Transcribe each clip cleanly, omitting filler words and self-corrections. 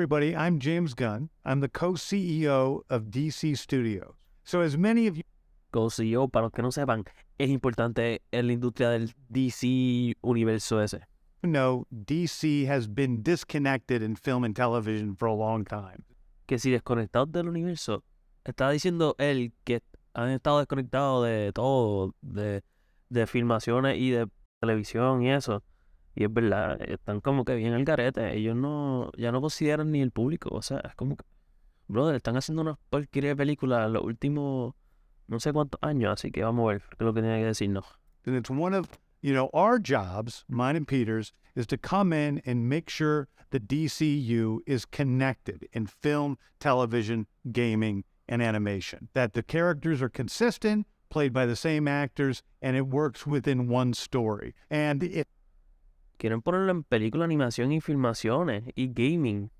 everybody, I'm James Gunn. I'm the co-CEO of DC Studios. So as many of you Co-CEO, para los que no sepan, es importante en la industria del DC universo ese. know, DC has been disconnected in film and television for a long time. Que si desconectados del universo, está diciendo él que han estado desconectados de todo, de filmaciones y de televisión y eso. Y es verdad, están como que bien al garete. Ellos ya no consideran ni el público. O sea, es como que, brother, están haciendo una porquería de películas los últimos no sé cuántos años. Así que vamos a ver qué es lo que tiene que decirnos. And it's one of, our jobs, mine and Peter's, is to come in and make sure the DCU is connected in film, television, gaming, and animation. That the characters are consistent, played by the same actors, and it works within one story. And it Quieren ponerlo en película, animación y filmaciones y gaming.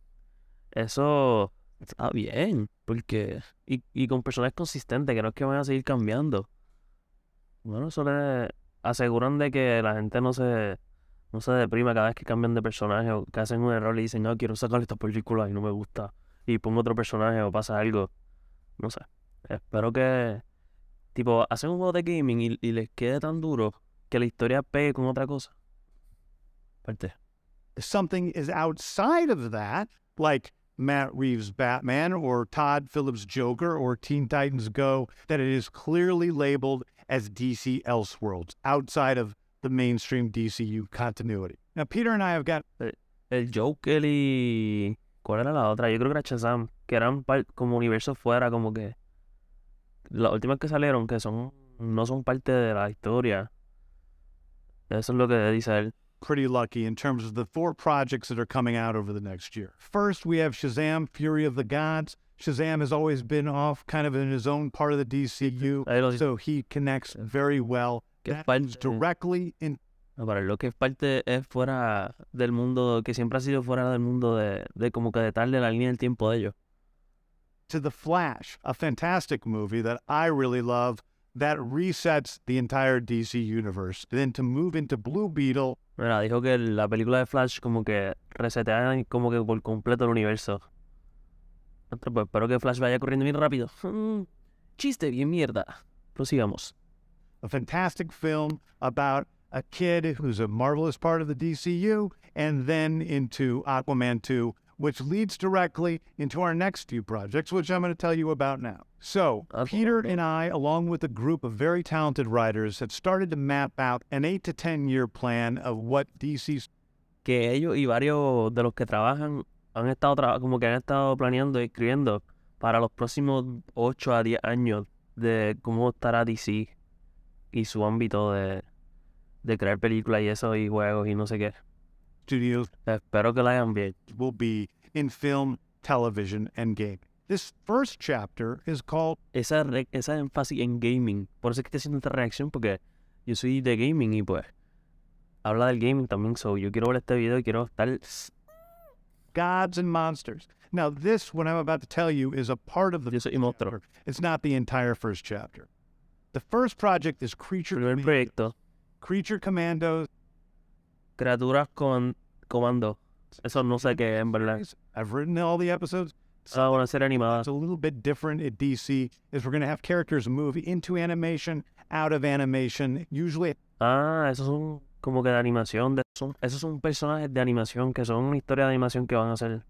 Eso está bien, porque y con personajes consistentes, que no es que van a seguir cambiando. Bueno, eso le aseguran de que la gente no se deprima cada vez que cambian de personaje o que hacen un error y dicen, no, quiero sacar esta película y no me gusta. Y pongo otro personaje o pasa algo. No sé. Espero que, tipo, hacen un juego de gaming y les quede tan duro que la historia pegue con otra cosa. Parte. something is outside of that, like Matt Reeves' Batman or Todd Phillips' Joker or Teen Titans Go, that it is clearly labeled as DC Elseworlds, outside of the mainstream DCU continuity. Now, Peter and I have got... El Joker y... ¿Cuál era la otra? Yo creo que era Shazam, que eran como universos fuera, como que... Las últimas que salieron, que no son parte de la historia. Eso es lo que dice él. pretty lucky in terms of the 4 projects that are coming out over the next year. First, we have Shazam, Fury of the Gods. Shazam has always been off kind of in his own part of the DCU, so he connects very well. That is directly in... Para lo que es parte es fuera del mundo, que siempre ha sido fuera del mundo de como que de tal de la línea del tiempo de ellos. To The Flash, a fantastic movie that I really love that resets the entire DC universe. Then to move into Blue Beetle... Mira, dijo que la película de Flash como que resetea como que por completo el universo. Entonces, pues espero que Flash vaya corriendo bien rápido. Chiste bien mierda. Prosigamos. A fantastic film about a kid who's a marvelous part of the DCU, and then into Aquaman 2, which leads directly into our next few projects, which I'm going to tell you about now. So, Peter and I, along with a group of very talented writers, have started to map out an 8 to 10 year plan of what DC's... Que ellos y varios de los que trabajan han estado como que han estado planeando y escribiendo para los próximos 8 a 10 años de cómo estará DC y su ámbito de crear películas y eso y juegos y no sé qué. Studios Espero que la hagan bien. will be in film, television, and gaming. This first chapter is called... Esa énfasis en gaming. Por eso es que estoy haciendo esta reacción, porque yo soy de gaming y pues habla del gaming también. So yo quiero ver este video y quiero estar... Gods and Monsters. Now this, what I'm about to tell you, is a part of the... Yo soy monstruo. It's not the entire first chapter. The first project is Primer proyecto. Creature Commandos. Criaturas con comando. Eso no sé qué, en verdad. I've written all the episodes. Una serie animada. It's a little bit different at DC, is we're going to have characters move into animation, out of animation, usually... Esos son como que de animación. Esos son personajes de animación que son una historia de animación que van a hacer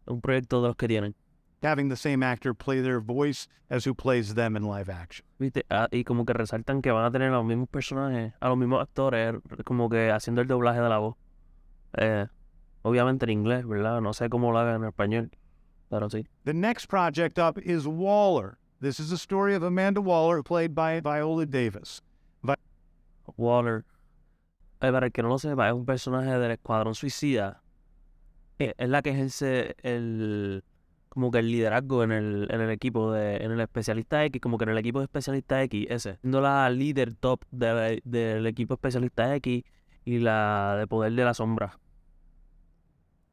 un proyecto de los que tienen. Having the same actor play their voice as who plays them in live action. ¿Viste? Y como que resaltan que van a tener a los mismos personajes, a los mismos actores, como que haciendo el doblaje de la voz. Obviamente en inglés, ¿verdad? No sé cómo lo hagan en español, pero sí. The next project up is Waller. This is a story of Amanda Waller, played by Viola Davis. Waller. Para el que no lo sepa, es un personaje del Escuadrón Suicida. Es la que ejerce como que el liderazgo en el equipo en el especialista X, como que en el equipo de especialista X, ese. Siendo la líder top del equipo especialista X y la de poder de la sombra.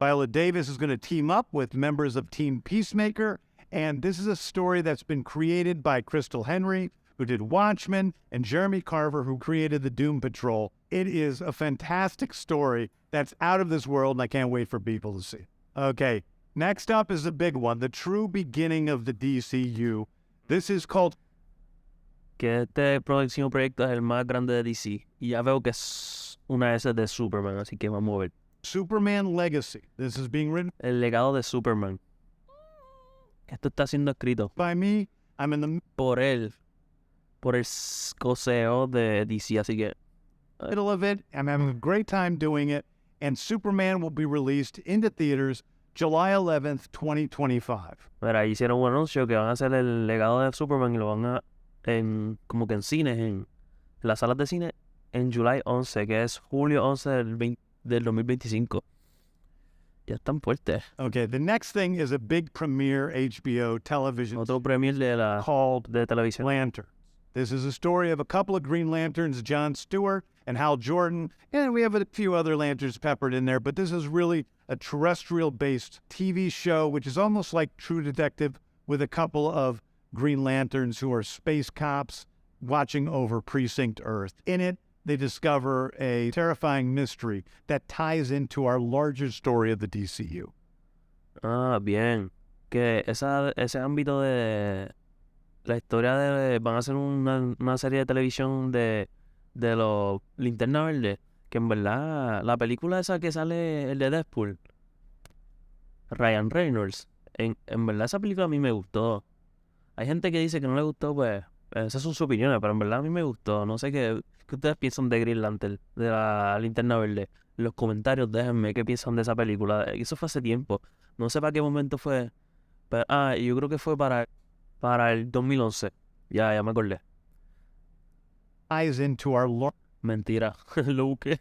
Viola Davis is going to team up with members of Team Peacemaker, and this is a story that's been created by Crystal Henry, who did Watchmen, and Jeremy Carver, who created the Doom Patrol. It is a fantastic story that's out of this world, and I can't wait for people to see it. Okay. Next up is the big one, the true beginning of the DCU. This is called Que este próximo proyecto es el más grande de DC. Y ya veo que es una S de Superman, así que vamos a ver. Superman Legacy. This is being written El legado de Superman. Esto está siendo escrito by me. I'm in the por él. Por el coseo de DC, así que middle of it. I'm having a great time doing it. And Superman will be released into theaters July 11th, 2025. mira, hicieron un anuncio que van a hacer el legado de Superman y lo van a como que en cines, en las salas de cine en July 11, que es julio 11 del 2025. Ya están fuertes. Okay, the next thing is a big premiere HBO television Otro premier called de televisión. Lanterns. This is a story of a couple of Green Lanterns, Jon Stewart and Hal Jordan, and we have a few other lanterns peppered in there, but this is really a terrestrial-based TV show, which is almost like True Detective, with a couple of Green Lanterns who are space cops watching over Precinct Earth. In it, they discover a terrifying mystery that ties into our larger story of the DCU. Ah, bien. Que ese ámbito de la historia de... Van a hacer una serie de televisión de los Linterna Verde. Que en verdad, la película esa que sale, el de Deadpool, Ryan Reynolds, en verdad esa película a mí me gustó. Hay gente que dice que no le gustó, pues esas son sus opiniones, pero en verdad a mí me gustó. No sé qué ustedes piensan de Green Lantern, de la Linterna Verde. En los comentarios déjenme qué piensan de esa película. Eso fue hace tiempo. No sé para qué momento fue. Pero, yo creo que fue para el 2011. Ya me acordé. Ties into our Mentira. Lo busqué.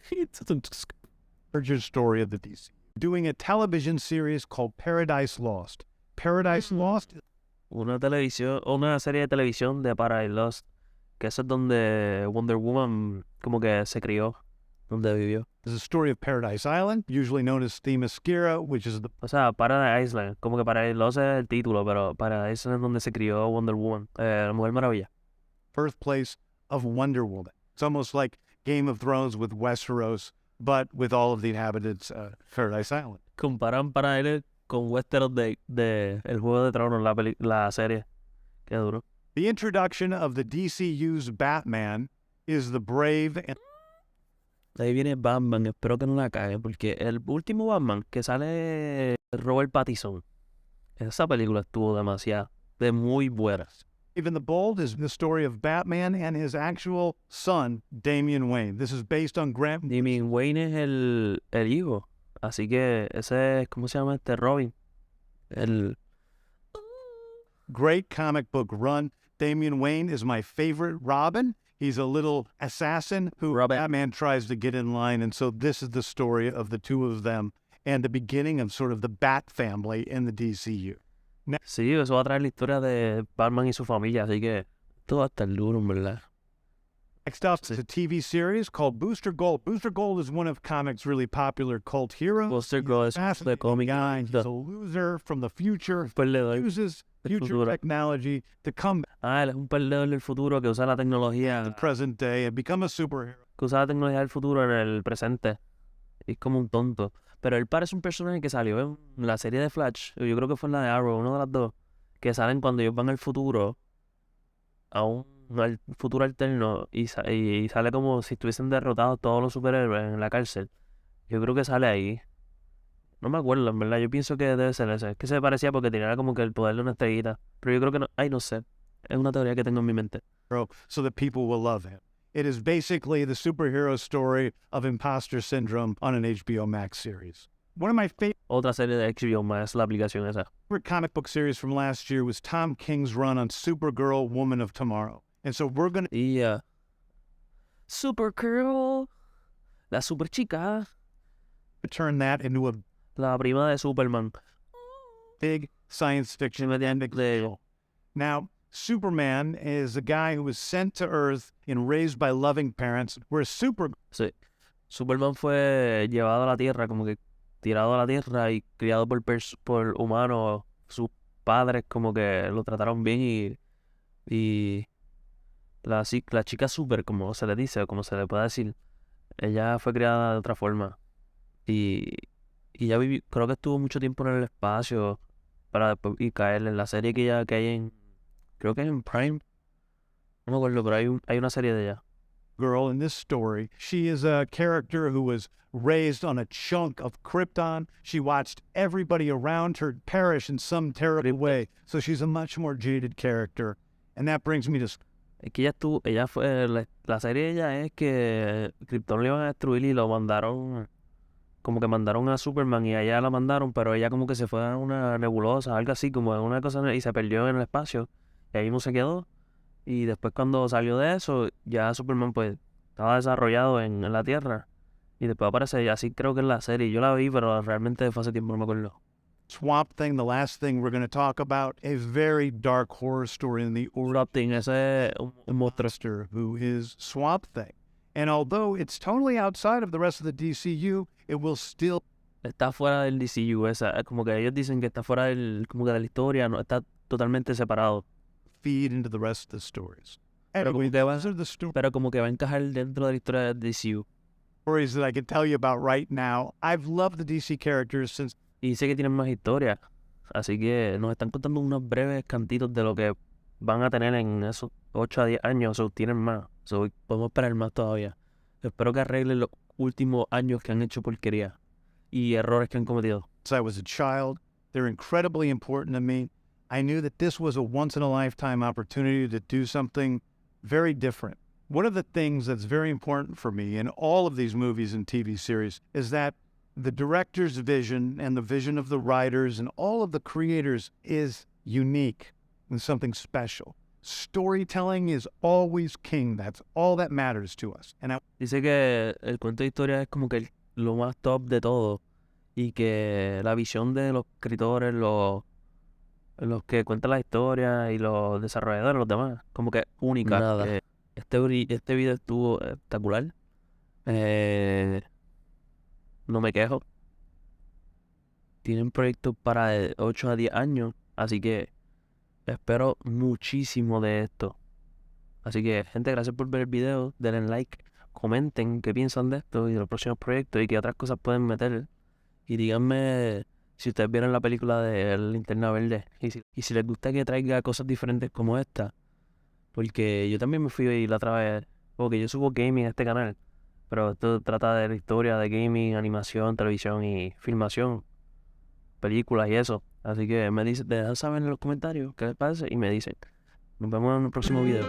larger story of the DCU. Doing a television series called Paradise Lost. Paradise Lost Una serie de televisión de Paradise Lost, que eso es donde Wonder Woman como que se crió, donde vivió. is a story of Paradise Island, usually known as Themyscira, which is the O sea, Paradise Island, como que Paradise Lost es el título, pero Paradise Island es donde se crió Wonder Woman, la Mujer Maravilla. birthplace of Wonder Woman. It's almost like Game of Thrones with Westeros, but with all of the inhabitants of Paradise Island. Comparan Paradise con Westeros de El Juego de Tronos, la serie. Qué duro. The introduction of the DCU's Batman is the brave and Ahí viene Batman, espero que no la cague, porque el último Batman que sale Robert Pattinson, esa película estuvo de muy buena. even the bold is the story of Batman and his actual son, Damian Wayne. This is based on Grant. Damian Wayne es el hijo, así que ese es, ¿cómo se llama este? Robin. Great comic book run. Damian Wayne is my favorite Robin. He's a little assassin who Batman tries to get in line. And so this is the story of the two of them and the beginning of sort of the Bat family in the DCU. Sí, eso va a traer la historia de Batman y su familia, así que todo va a estar duro, en verdad. Next up is a TV series called Booster Gold. Booster Gold is one of comics' really popular cult heroes. Booster Gold es de cómic. He's a loser from the future, Perdedor uses del future futuro. technology to come back Él es un perdedor del futuro que usa la to the tecnología, present day and become a superhero. del futuro en el presente. Y es como un tonto. Pero él parece un personaje que salió en la serie de Flash, yo creo que fue en la de Arrow, una de las dos, que salen cuando ellos van al futuro, al futuro alterno, y sale como si estuviesen derrotados todos los superhéroes en la cárcel. Yo creo que sale ahí. No me acuerdo, en verdad. Yo pienso que debe ser ese. Es que se parecía porque tenía como que el poder de una estrellita. Pero yo creo que no. Ay, no sé. Es una teoría que tengo en mi mente. So that people will love him. It is basically the superhero story of imposter syndrome on an HBO Max series. One of my Otra serie de HBO más, la aplicación esa. favorite comic book series from last year was Tom King's run on Supergirl, Woman of Tomorrow. And so we're going to Y Supergirl, la super chica, turn that into a la prima de Superman. big science fiction De- Now, Superman is a guy who was sent to Earth and raised by loving parents, whereas Sí. Superman fue llevado a la Tierra, como que tirado a la Tierra y criado por humanos. Sus padres como que lo trataron bien y la chica super, como se le dice, o como se le puede decir, ella fue criada de otra forma. Y Y ya creo que estuvo mucho tiempo en el espacio para después y caer en la serie que hay en, creo que es en Prime, no me acuerdo, pero hay una serie de ella. Girl in this story. She is a character who was raised on a chunk of Krypton. She watched everybody around her perish in some terrible way. So she's a much more jaded character. And that brings me to Es que ella fue, la serie de ella es que Krypton le iban a destruir y lo mandaron, como que mandaron a Superman y a ella la mandaron, pero ella como que se fue a una nebulosa, algo así, como en una cosa, y se perdió en el espacio, y ahí no se quedó. Y después cuando salió de eso, ya Superman pues estaba desarrollado en la Tierra. Y después aparece, así creo que en la serie, yo la vi, pero realmente fue hace tiempo, no me acuerdo. Swamp Thing, the last thing we're going to talk about, a very dark horror story in the Swamp Thing, ese es un monstruo. monster who is Swamp Thing. And although it's totally outside of the rest of the DCU, it will still Está fuera del DCU, esa, como que ellos dicen que está fuera como que de la historia, no, está totalmente separado. feed into the rest of the stories. Pero Anyway, como que va, those are the pero como que va a encajar dentro de la historia del DCU. stories that I can tell you about right now. I've loved the DC characters since Y sé que tienen más historia, así que nos están contando unos breves cantitos de lo que van a tener en esos 8 a 10 años, o tienen más, podemos esperar más todavía. Espero que arreglen los últimos años que han hecho porquería y errores que han cometido. I was a child. They're incredibly important to me. I knew that this was a once-in-a-lifetime opportunity to do something very different. One of the things that's very important for me in all of these movies and TV series is that the director's vision and the vision of the writers and all of the creators is unique and something special. Storytelling is always king. That's all that matters to us. And Dice que el cuento de historia es como que lo más top de todo y que la visión de los escritores, los que cuentan la historia y los desarrolladores, los demás, como que única. Nada. Este video estuvo espectacular. No me quejo. Tienen proyectos para de 8 a 10 años, así que espero muchísimo de esto. Así que, gente, gracias por ver el video. Denle like, comenten qué piensan de esto y de los próximos proyectos y qué otras cosas pueden meter. Y díganme si ustedes vieron la película de Linterna Verde y si les gusta que traiga cosas diferentes como esta. Porque yo también me fui la otra vez, porque yo subo gaming a este canal, pero esto trata de la historia de gaming, animación, televisión y filmación, películas y eso. Así que me dejan saber en los comentarios qué les parece y me dicen. Nos vemos en el próximo video.